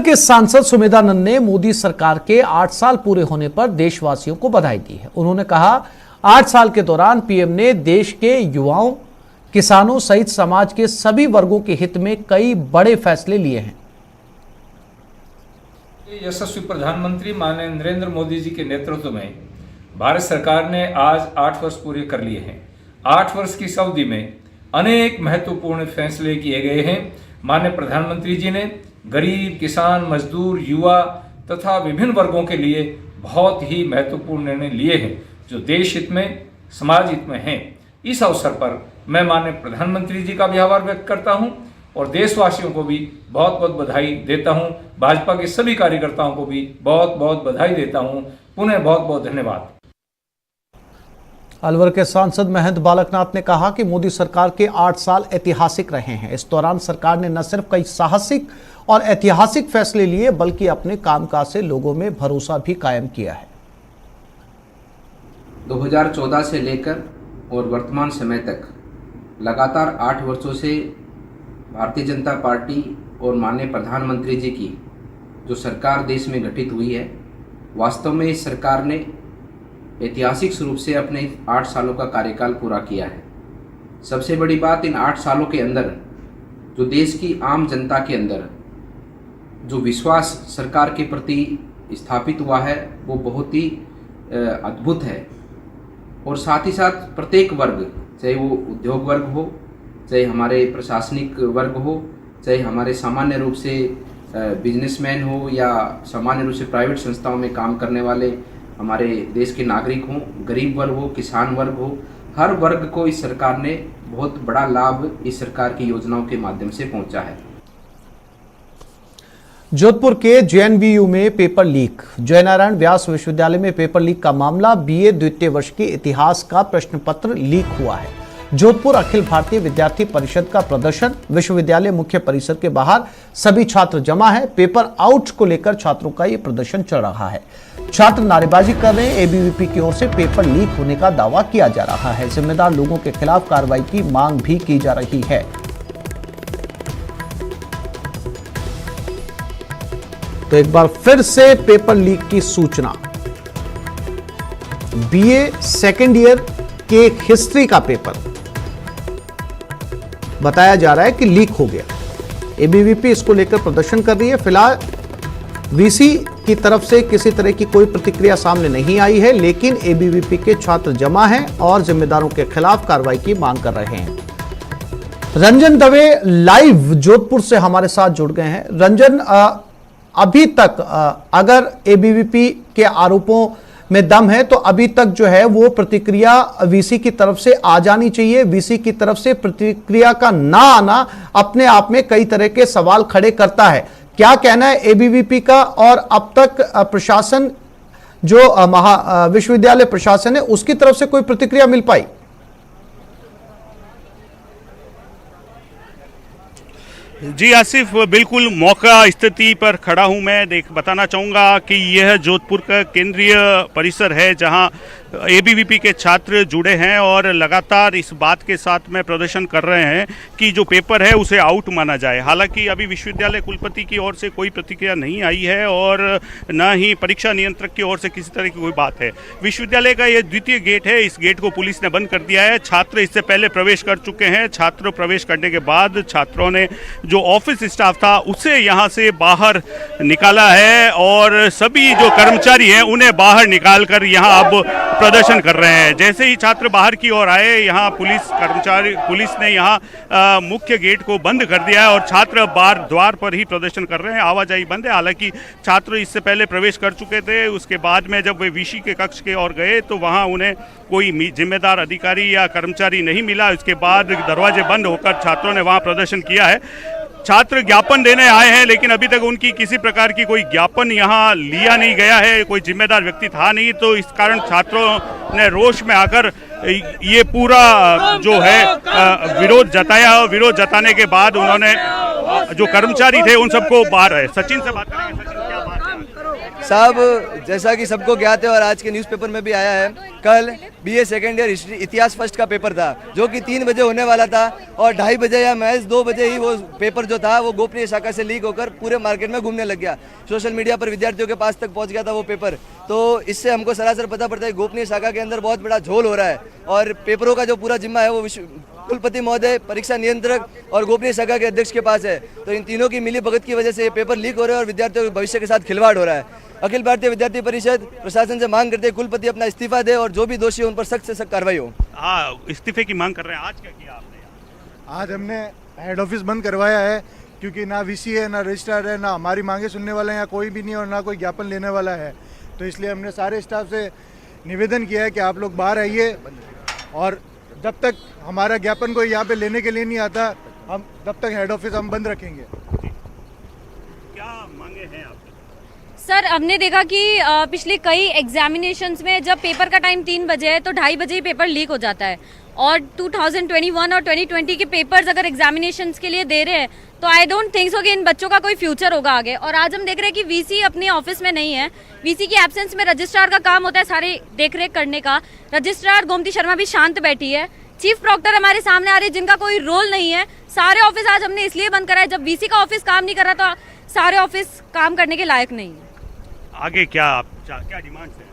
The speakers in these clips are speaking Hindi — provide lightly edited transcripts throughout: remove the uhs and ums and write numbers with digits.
के सांसद सुमेधानंद ने मोदी सरकार के 8 साल पूरे होने पर देशवासियों को बधाई दी है। उन्होंने कहा, 8 साल के दौरान पीएम ने देश के युवाओं, किसानों सहित समाज के सभी वर्गों के हित में कई बड़े फैसले लिए हैं। यशस्वी प्रधानमंत्री माननीय नरेंद्र मोदी जी के नेतृत्व में भारत सरकार ने आज 8 वर्ष पूरे कर लिए हैं। 8 वर्ष की इस अवधि में अनेक महत्वपूर्ण फैसले किए गए हैं। माननीय प्रधानमंत्री जी ने गरीब, किसान, मजदूर, युवा तथा विभिन्न वर्गों के लिए बहुत ही महत्वपूर्ण निर्णय लिए हैं जो देश हित में, समाज हित में हैं। इस अवसर पर मैं माननीय प्रधानमंत्री जी का भी आभार व्यक्त करता हूं और देशवासियों को भी बहुत बहुत बधाई देता हूं। भाजपा के सभी कार्यकर्ताओं को भी बहुत बहुत बधाई देता हूं। पुनः बहुत बहुत धन्यवाद। अलवर के सांसद महंत बालकनाथ ने कहा कि मोदी सरकार के 8 साल ऐतिहासिक रहे हैं। इस दौरान सरकार ने न सिर्फ कई साहसिक और ऐतिहासिक फैसले लिए बल्कि अपने कामकाज से लोगों में भरोसा भी कायम किया है। 2014 से लेकर और वर्तमान समय तक लगातार 8 वर्षों से भारतीय जनता पार्टी और माननीय प्रधानमंत्री जी की जो सरकार देश में गठित हुई है, वास्तव में इस सरकार ने ऐतिहासिक रूप से अपने 8 सालों का कार्यकाल पूरा किया है। सबसे बड़ी बात, इन 8 सालों के अंदर जो देश की आम जनता के अंदर जो विश्वास सरकार के प्रति स्थापित हुआ है वो बहुत ही अद्भुत है। और साथ ही साथ प्रत्येक वर्ग, चाहे वो उद्योग वर्ग हो, चाहे हमारे प्रशासनिक वर्ग हो, चाहे हमारे सामान्य रूप से बिजनेसमैन हो या सामान्य रूप से प्राइवेट संस्थाओं में काम करने वाले हमारे देश के नागरिक हों, गरीब वर्ग हो, किसान वर्ग हो, हर वर्ग को इस सरकार ने बहुत बड़ा लाभ इस सरकार की योजनाओं के माध्यम से पहुंचा है। जोधपुर के जेएनवीयू में पेपर लीक। जयनारायण व्यास विश्वविद्यालय में पेपर लीक का मामला। बीए द्वितीय वर्ष के इतिहास का प्रश्न पत्र लीक हुआ है। जोधपुर अखिल भारतीय विद्यार्थी परिषद का प्रदर्शन। विश्वविद्यालय मुख्य परिसर के बाहर सभी छात्र जमा है। पेपर आउट को लेकर छात्रों का यह प्रदर्शन चल रहा है। छात्र नारेबाजी कर रहे हैं। एबीवीपी की ओर से पेपर लीक होने का दावा किया जा रहा है। जिम्मेदार लोगों के खिलाफ कार्रवाई की मांग भी की जा रही है। तो एक बार फिर से पेपर लीक की सूचना। बीए सेकेंड ईयर के हिस्ट्री का पेपर बताया जा रहा है कि लीक हो गया। एबीवीपी इसको लेकर प्रदर्शन कर रही है। फिलहाल वीसी की तरफ से किसी तरह की कोई प्रतिक्रिया सामने नहीं आई है, लेकिन एबीवीपी के छात्र जमा हैं और जिम्मेदारों के खिलाफ कार्रवाई की मांग कर रहे हैं। रंजन दवे लाइव जोधपुर से हमारे साथ जुड़ गए हैं। रंजन, अभी तक अगर एबीवीपी के आरोपों में दम है तो अभी तक जो है वो प्रतिक्रिया वीसी की तरफ से आ जानी चाहिए। वीसी की तरफ से प्रतिक्रिया का ना आना अपने आप में कई तरह के सवाल खड़े करता है। क्या कहना है एबीवीपी का, और अब तक प्रशासन जो विश्वविद्यालय प्रशासन है उसकी तरफ से कोई प्रतिक्रिया मिल पाई? जी आसिफ, बिल्कुल मौका स्थिति पर खड़ा हूं मैं। बताना चाहूँगा कि यह जोधपुर का केंद्रीय परिसर है जहां एबीवीपी के छात्र जुड़े हैं और लगातार इस बात के साथ में प्रदर्शन कर रहे हैं कि जो पेपर है उसे आउट माना जाए। हालांकि अभी विश्वविद्यालय कुलपति की ओर से कोई प्रतिक्रिया नहीं आई है और न ही परीक्षा नियंत्रक की ओर से किसी तरह की कोई बात है। विश्वविद्यालय का ये द्वितीय गेट है, इस गेट को पुलिस ने बंद कर दिया है। छात्र इससे पहले प्रवेश कर चुके हैं। छात्र प्रवेश करने के बाद छात्रों ने जो ऑफिस स्टाफ था उसे यहाँ से बाहर निकाला है और सभी जो कर्मचारी हैं उन्हें बाहर निकालकर यहाँ अब प्रदर्शन कर रहे हैं। जैसे ही छात्र बाहर की ओर आए, यहाँ पुलिस ने यहाँ मुख्य गेट को बंद कर दिया है और छात्र बाहर द्वार पर ही प्रदर्शन कर रहे हैं। आवाजाही बंद है। हालांकि छात्र इससे पहले प्रवेश कर चुके थे। उसके बाद में जब वे वीसी के कक्ष के ओर गए तो वहाँ उन्हें कोई जिम्मेदार अधिकारी या कर्मचारी नहीं मिला। उसके बाद दरवाजे बंद होकर छात्रों ने वहाँ प्रदर्शन किया है। छात्र ज्ञापन देने आए हैं, लेकिन अभी तक उनकी किसी प्रकार की कोई ज्ञापन यहाँ लिया नहीं गया है। कोई जिम्मेदार व्यक्ति था नहीं, तो इस कारण छात्रों ने रोष में आकर ये पूरा जो है विरोध जताया। विरोध जताने के बाद उन्होंने जो कर्मचारी थे उन सबको बाहर है। सचिन से बात करेंगे। सचिन, क्या बात है? साहब, जैसा कि सबको ज्ञात है और आज के न्यूज़पेपर में भी आया है, कल बीए सेकेंड ईयर हिस्ट्री इतिहास फर्स्ट का पेपर था जो कि 3 बजे होने वाला था और 2:30 बजे या महज 2 बजे ही वो पेपर जो था वो गोपनीय शाखा से लीक होकर पूरे मार्केट में घूमने लग गया। सोशल मीडिया पर विद्यार्थियों के पास तक पहुंच गया था वो पेपर। तो इससे हमको सरासर पता पड़ता है गोपनीय शाखा के अंदर बहुत बड़ा झोल हो रहा है और पेपरों का जो पूरा जिम्मा है वो कुलपति महोदय, परीक्षा नियंत्रक और गोपनीय शाखा के अध्यक्ष के पास है। तो इन तीनों की मिली भगत की वजह से ये पेपर लीक हो रहे हैं और विद्यार्थियों के भविष्य के साथ खिलवाड़ हो रहा है। अखिल भारतीय विद्यार्थी परिषद प्रशासन से मांग करते हैं कुलपति अपना इस्तीफा दे और जो भी दोषी है उन पर सख्त से सख्त कार्रवाई हो। हाँ, इस्तीफे की मांग कर रहे हैं। आज क्या किया आपने? आज हमने हेड ऑफिस बंद करवाया है क्योंकि ना वीसी है, ना रजिस्ट्रार है, ना हमारी मांगे सुनने वाला है, यहाँ कोई भी नहीं और ना कोई ज्ञापन लेने वाला है। तो इसलिए हमने सारे स्टाफ से निवेदन किया है कि आप लोग बाहर आइए और जब तक हमारा ज्ञापन कोई यहाँ पे लेने के लिए नहीं आता हम तब तक हेड ऑफिस हम बंद रखेंगे। क्या मांगे हैं आप? सर, हमने देखा कि पिछले कई एग्जामिनेशंस में जब पेपर का टाइम 3 बजे है तो 2:30 बजे ही पेपर लीक हो जाता है और 2021 और 2020 के पेपर्स अगर एग्जामिनेशंस के लिए दे रहे हैं तो आई डोंट थिंक सो कि इन बच्चों का कोई फ्यूचर होगा आगे। और आज हम देख रहे हैं कि वीसी अपने ऑफिस में नहीं है। वीसी की एब्सेंस में रजिस्ट्रार का काम होता है सारे देखरेख करने का। रजिस्ट्रार गोमती शर्मा भी शांत बैठी है। चीफ प्रॉक्टर हमारे सामने आ रही है जिनका कोई रोल नहीं है। सारे ऑफिस आज हमने इसलिए बंद करा है, जब वीसी का ऑफिस काम नहीं कर रहा तो सारे ऑफिस काम करने के लायक नहीं है। आगे क्या डिमांड है?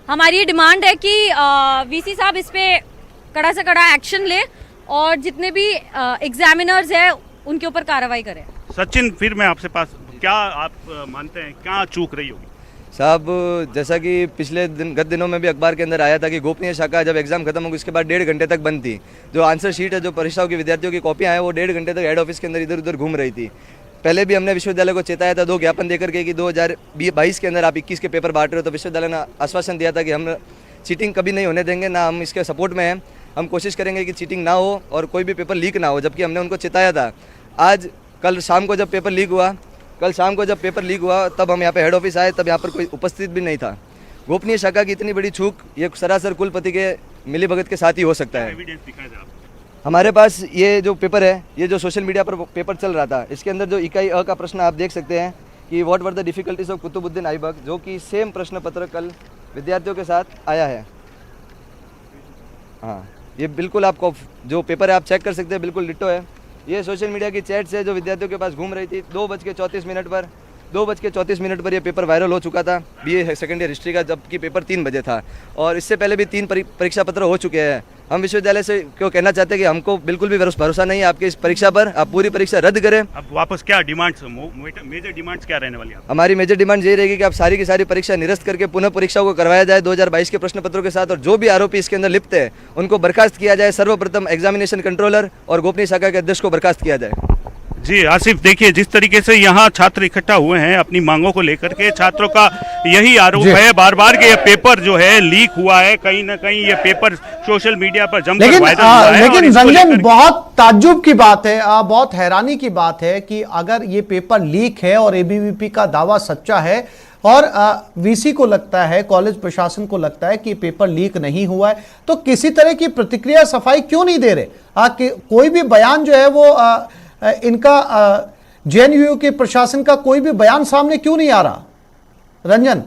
हमारी ये डिमांड है कि वीसी साहब इस पे कड़ा से कड़ा एक्शन ले और जितने भी एग्जामिनर्स हैं उनके ऊपर कार्रवाई करें। सचिन, फिर मैं आपसे पास, क्या आप मानते हैं क्या चूक रही होगी? साहब, जैसा कि पिछले गत दिनों में भी अखबार के अंदर आया था कि गोपनीय शाखा जब एग्जाम खत्म होगी उसके बाद 1.5 घंटे तक बंद थी। जो आंसर शीट है, जो परीक्षाओं की विद्यार्थियों की कॉपियाँ हैं वो 1.5 घंटे तक हेड ऑफिस के अंदर इधर उधर घूम रही थी। पहले भी हमने विश्वविद्यालय को चेताया था 2 ज्ञापन देकर के कि 2022 के अंदर आप 21 के पेपर बांट रहे हो। तो विश्वविद्यालय ने आश्वासन दिया था कि हम चीटिंग कभी नहीं होने देंगे, ना हम इसके सपोर्ट में हैं, हम कोशिश करेंगे कि चीटिंग ना हो और कोई भी पेपर लीक ना हो, जबकि हमने उनको चेताया था। कल शाम को जब पेपर लीक हुआ तब हम यहाँ पे हेड ऑफिस आए, तब यहाँ पर कोई उपस्थित भी नहीं था। गोपनीय शाखा की इतनी बड़ी चूक ये सरासर कुलपति के मिलीभगत के साथ ही हो सकता है। एविडेंस दिखाया था? हमारे पास ये जो पेपर है, ये जो सोशल मीडिया पर पेपर चल रहा था, इसके अंदर जो इकाई अ का प्रश्न आप देख सकते हैं कि what were the difficulties of Qutubuddin Aibak, जो कि सेम प्रश्न पत्र कल विद्यार्थियों के साथ आया है। हाँ, ये बिल्कुल आपको जो पेपर है आप चेक कर सकते हैं, बिल्कुल डिट्टो है। ये सोशल मीडिया की चैट से जो विद्यार्थियों के पास घूम रही थी 2:34 पर ये पेपर वायरल हो चुका था बीए सेकेंड ईयर हिस्ट्री का, जबकि पेपर 3 बजे था और इससे पहले भी 3 परीक्षा पत्र हो चुके हैं। हम विश्वविद्यालय से क्यों कहना चाहते हैं कि हमको बिल्कुल भी भरोसा नहीं है आपकी इस परीक्षा पर, आप पूरी परीक्षा रद्द करें। अब वापस क्या डिमांड्स, मेजर डिमांड्स क्या रहने वाली है? हमारी मेजर डिमांड यही रहेगी कि आप सारी की सारी परीक्षा निरस्त करके पुनः परीक्षाओं को करवाया जाए 2022 के प्रश्न पत्रों के साथ, और जो भी आरोपी इसके अंदर लिप्त है उनको बर्खास्त किया जाए। सर्वप्रथम एग्जामिनेशन कंट्रोलर और गोपनीय शाखा के अध्यक्ष को बर्खास्त किया जाए। जी आसिफ, देखिए जिस तरीके से यहाँ छात्र इकट्ठा हुए हैं अपनी मांगों को लेकर के, छात्रों का यही आरोप है बार बार कि ये पेपर जो है लीक हुआ है, कहीं ना कहीं ये पेपर सोशल मीडिया पर जमकर वायरल हुआ है। लेकिन रंजन, बहुत ताज्जुब की बात है, बहुत हैरानी की बात है कि अगर ये पेपर लीक है और एबीवीपी का दावा सच्चा है और वीसी को लगता है, कॉलेज प्रशासन को लगता है कि पेपर लीक नहीं हुआ है, तो किसी तरह की प्रतिक्रिया सफाई क्यों नहीं दे रहे? कोई भी बयान जो है वो इनका जेएनयू के प्रशासन का कोई भी बयान सामने क्यों नहीं आ रहा? रंजन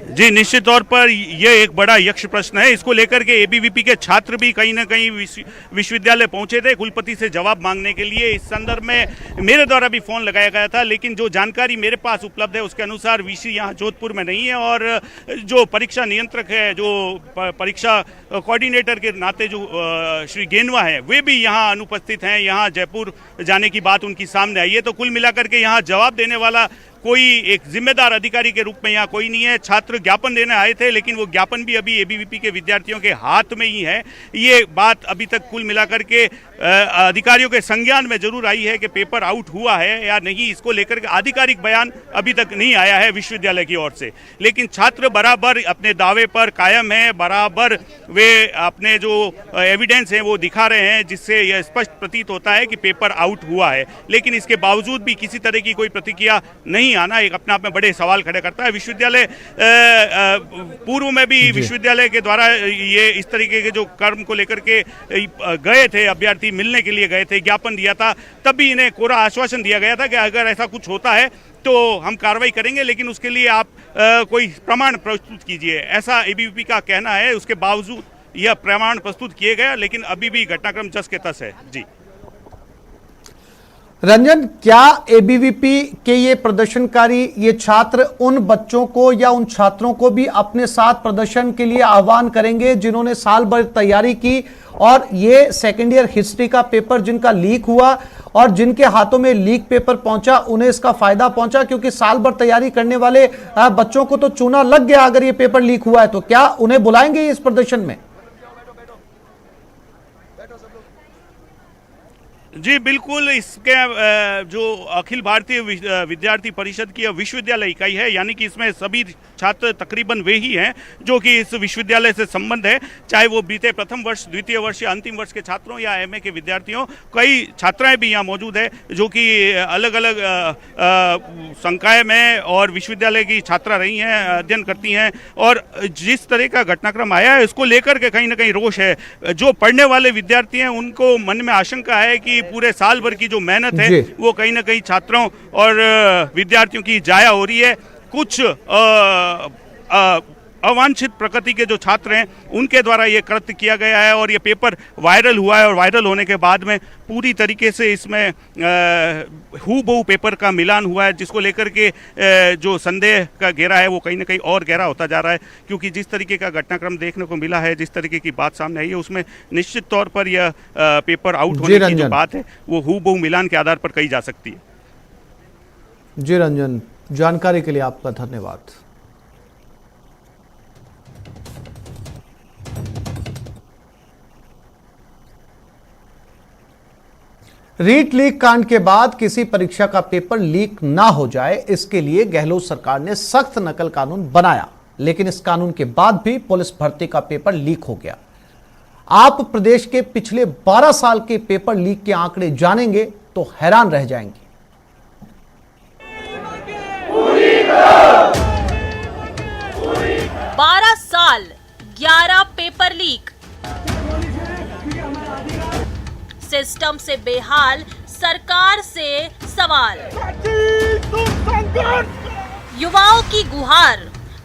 जी, निश्चित तौर पर यह एक बड़ा यक्ष प्रश्न है। इसको लेकर के एबीवीपी के छात्र भी कहीं ना कहीं विश्वविद्यालय पहुंचे थे कुलपति से जवाब मांगने के लिए। इस संदर्भ में मेरे द्वारा भी फ़ोन लगाया गया था, लेकिन जो जानकारी मेरे पास उपलब्ध है उसके अनुसार वीसी यहाँ जोधपुर में नहीं है और जो परीक्षा नियंत्रक है, जो परीक्षा कोऑर्डिनेटर के नाते जो श्री गेनवा है, वे भी यहाँ अनुपस्थित हैं। यहाँ जयपुर जाने की बात उनकी सामने आई है। तो कुल मिलाकर के यहाँ जवाब देने वाला कोई एक जिम्मेदार अधिकारी के रूप में यहाँ कोई नहीं है। छात्र ज्ञापन देने आए थे, लेकिन वो ज्ञापन भी अभी एबीवीपी के विद्यार्थियों के हाथ में ही है। ये बात अभी तक कुल मिलाकर के अधिकारियों के संज्ञान में जरूर आई है कि पेपर आउट हुआ है या नहीं, इसको लेकर के आधिकारिक बयान अभी तक नहीं आया है विश्वविद्यालय की ओर से। लेकिन छात्र बराबर अपने दावे पर कायम है, बराबर वे अपने जो एविडेंस हैं वो दिखा रहे हैं, जिससे यह स्पष्ट प्रतीत होता है कि पेपर आउट हुआ है। लेकिन इसके बावजूद भी किसी तरह की कोई प्रतिक्रिया नहीं आना एक अपने आप में बड़े सवाल खड़े करता है। विश्वविद्यालय पूर्व में भी विश्वविद्यालय के द्वारा ये इस तरीके के जो कर्म को लेकर के गए थे अभ्यर्थी मिलने के लिए गए थे, ज्ञापन दिया था, तब भी इन्हें कोरा आश्वासन दिया गया था कि अगर ऐसा कुछ होता है तो हम कार्रवाई करेंगे, लेकिन उसके लिए आप कोई प्रमाण प्रस्तुत कीजिए, ऐसा एबीवीपी का कहना है। उसके बावजूद यह प्रमाण प्रस्तुत किए गए, लेकिन अभी भी घटनाक्रम जस के तस है। जी रंजन, क्या एबीवीपी के ये प्रदर्शनकारी, ये छात्र उन बच्चों को या उन छात्रों को भी अपने साथ प्रदर्शन के लिए आह्वान करेंगे जिन्होंने साल भर तैयारी की और ये सेकेंड ईयर हिस्ट्री का पेपर जिनका लीक हुआ और जिनके हाथों में लीक पेपर पहुंचा, उन्हें इसका फायदा पहुंचा? क्योंकि साल भर तैयारी करने वाले बच्चों को तो चूना लग गया अगर ये पेपर लीक हुआ है तो। क्या उन्हें बुलाएंगे इस प्रदर्शन में? जी बिल्कुल, इसके जो अखिल भारतीय विद्यार्थी परिषद की विश्वविद्यालय इकाई है, यानी कि इसमें सभी छात्र तकरीबन वे ही हैं जो कि इस विश्वविद्यालय से संबंध है, चाहे वो बीते प्रथम वर्ष, द्वितीय वर्ष या अंतिम वर्ष के छात्रों या एमए के विद्यार्थियों। कई छात्राएं भी यहाँ मौजूद है जो कि अलग अलग संकाय में और विश्वविद्यालय की छात्रा रही हैं, अध्ययन करती हैं, और जिस तरह का घटनाक्रम आया है इसको लेकर के कहीं ना कहीं रोष है। जो पढ़ने वाले विद्यार्थी हैं उनको मन में आशंका है कि पूरे साल भर की जो मेहनत है वो कहीं ना कहीं छात्रों और विद्यार्थियों की जाया हो रही है। कुछ अवांछित प्रकृति के जो छात्र हैं उनके द्वारा ये कृत्य किया गया है और ये पेपर वायरल हुआ है, और वायरल होने के बाद में पूरी तरीके से इसमें हूबहू पेपर का मिलान हुआ है, जिसको लेकर के जो संदेह का घेरा है वो कहीं ना कहीं और गहरा होता जा रहा है। क्योंकि जिस तरीके का घटनाक्रम देखने को मिला है, जिस तरीके की बात सामने आई है, उसमें निश्चित तौर पर यह पेपर आउट होने की जो बात है वो हूबहू मिलान के आधार पर कही जा सकती है। जी रंजन, जानकारी के लिए आपका धन्यवाद। रीट लीक कांड के बाद किसी परीक्षा का पेपर लीक ना हो जाए, इसके लिए गहलोत सरकार ने सख्त नकल कानून बनाया, लेकिन इस कानून के बाद भी पुलिस भर्ती का पेपर लीक हो गया। आप प्रदेश के पिछले 12 साल के पेपर लीक के आंकड़े जानेंगे तो हैरान रह जाएंगे। 12 साल 11 पेपर लीक, सिस्टम से बेहाल, सरकार से सवाल, युवाओं की गुहार,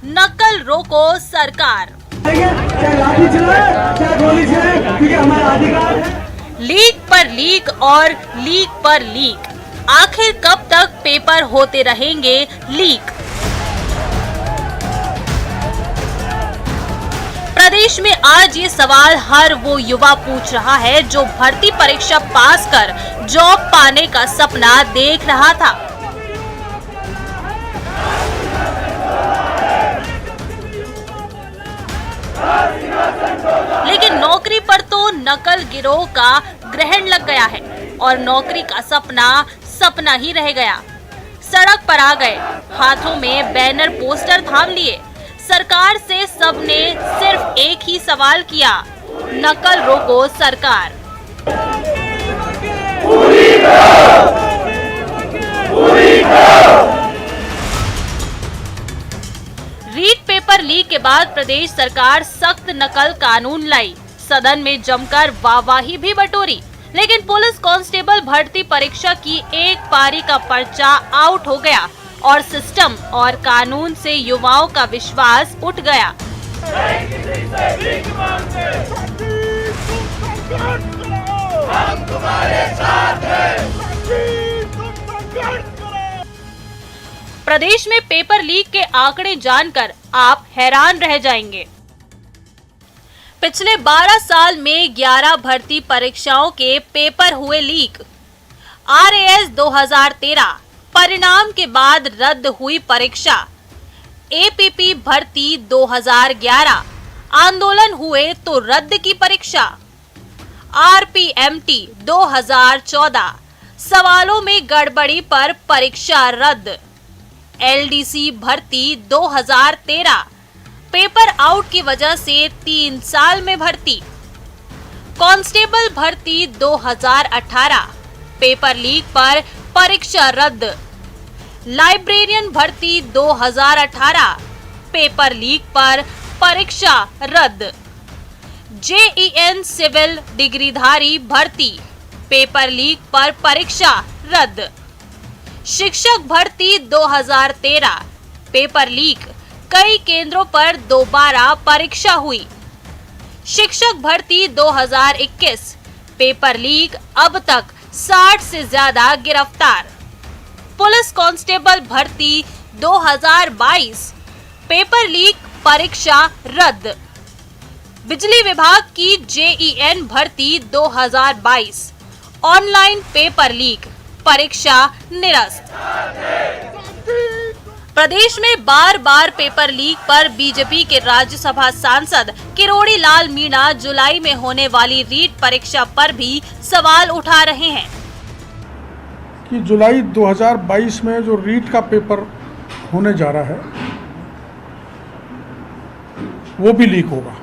नकल रोको सरकार। लीक पर लीक और लीक पर लीक, आखिर कब तक पेपर होते रहेंगे लीक? प्रदेश में आज ये सवाल हर वो युवा पूछ रहा है जो भर्ती परीक्षा पास कर जॉब पाने का सपना देख रहा था। लेकिन नौकरी पर तो नकल गिरोह का ग्रहण लग गया है और नौकरी का सपना सपना ही रह गया। सड़क पर आ गए, हाथों में बैनर पोस्टर थाम लिए। सरकार से सबने सिर्फ एक ही सवाल किया, नकल रोको सरकार। रीट पेपर लीक के बाद प्रदेश सरकार सख्त नकल कानून लाई, सदन में जमकर वाहवाही भी बटोरी। लेकिन पुलिस कांस्टेबल भर्ती परीक्षा की एक पारी का पर्चा आउट हो गया और सिस्टम और कानून से युवाओं का विश्वास उठ गया। हम तुम्हारे साथ हैं। प्रदेश में पेपर लीक के आंकड़े जानकर आप हैरान रह जाएंगे। पिछले 12 साल में 11 भर्ती परीक्षाओं के पेपर हुए लीक। आरएएस 2013 परिणाम के बाद रद्द हुई परीक्षा। एपीपी भर्ती 2011 आंदोलन हुए तो रद्द की परीक्षा। आरपीएमटी 2014 सवालों में गड़बड़ी पर परीक्षा रद्द। एलडीसी भर्ती 2013 पेपर आउट की वजह से 3 साल में भर्ती। कांस्टेबल भर्ती 2018 पेपर लीक पर परीक्षा रद्द। लाइब्रेरियन भर्ती 2018 पेपर लीक पर परीक्षा रद्द। जेईएन सिविल डिग्रीधारी भर्ती पेपर लीक पर परीक्षा रद्द। शिक्षक भर्ती 2013 पेपर लीक, कई केंद्रों पर दोबारा परीक्षा हुई। शिक्षक भर्ती 2021 पेपर लीक, अब तक 60 से ज्यादा गिरफ्तार। पुलिस कांस्टेबल भर्ती 2022 पेपर लीक, परीक्षा रद्द। बिजली विभाग की JEN भर्ती 2022 ऑनलाइन पेपर लीक, परीक्षा निरस्त। प्रदेश में बार बार पेपर लीक पर बीजेपी के राज्यसभा सांसद किरोड़ी लाल मीणा जुलाई में होने वाली रीट परीक्षा पर भी सवाल उठा रहे हैं कि जुलाई 2022 में जो रीट का पेपर होने जा रहा है वो भी लीक होगा।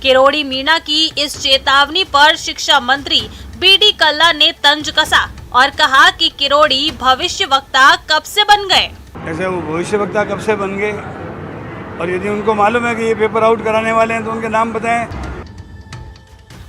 किरोड़ी मीणा की इस चेतावनी पर शिक्षा मंत्री BD कल्ला ने तंज कसा और कहा कि किरोड़ी भविष्यवक्ता कब से बन गए। ऐसे वो भविष्यवक्ता कब से बन गए, और यदि उनको मालूम है कि ये पेपर आउट कराने वाले हैं तो उनके नाम बताएं।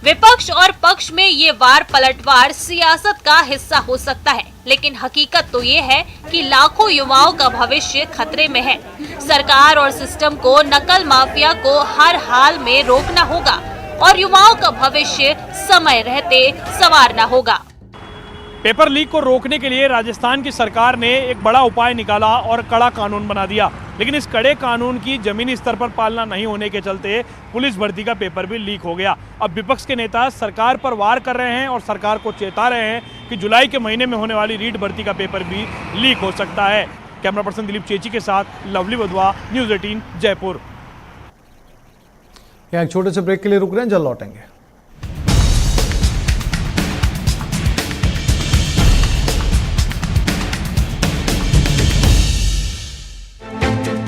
विपक्ष और पक्ष में ये वार पलटवार सियासत का हिस्सा हो सकता है, लेकिन हकीकत तो ये है कि लाखों युवाओं का भविष्य खतरे में है। सरकार और सिस्टम को नकल माफिया को हर हाल में रोकना होगा और युवाओं का भविष्य समय रहते संवारना होगा। पेपर लीक को रोकने के लिए राजस्थान की सरकार ने एक बड़ा उपाय निकाला और कड़ा कानून बना दिया, लेकिन इस कड़े कानून की जमीनी स्तर पर पालना नहीं होने के चलते पुलिस भर्ती का पेपर भी लीक हो गया। अब विपक्ष के नेता सरकार पर वार कर रहे हैं और सरकार को चेता रहे हैं कि जुलाई के महीने में होने वाली रीट भर्ती का पेपर भी लीक हो सकता है। कैमरा पर्सन दिलीप चेची के साथ लवली वधवा, न्यूज़ 18 जयपुर। यहाँ एक छोटे से ब्रेक के लिए रुक रहे हैं, जल्द लौटेंगे।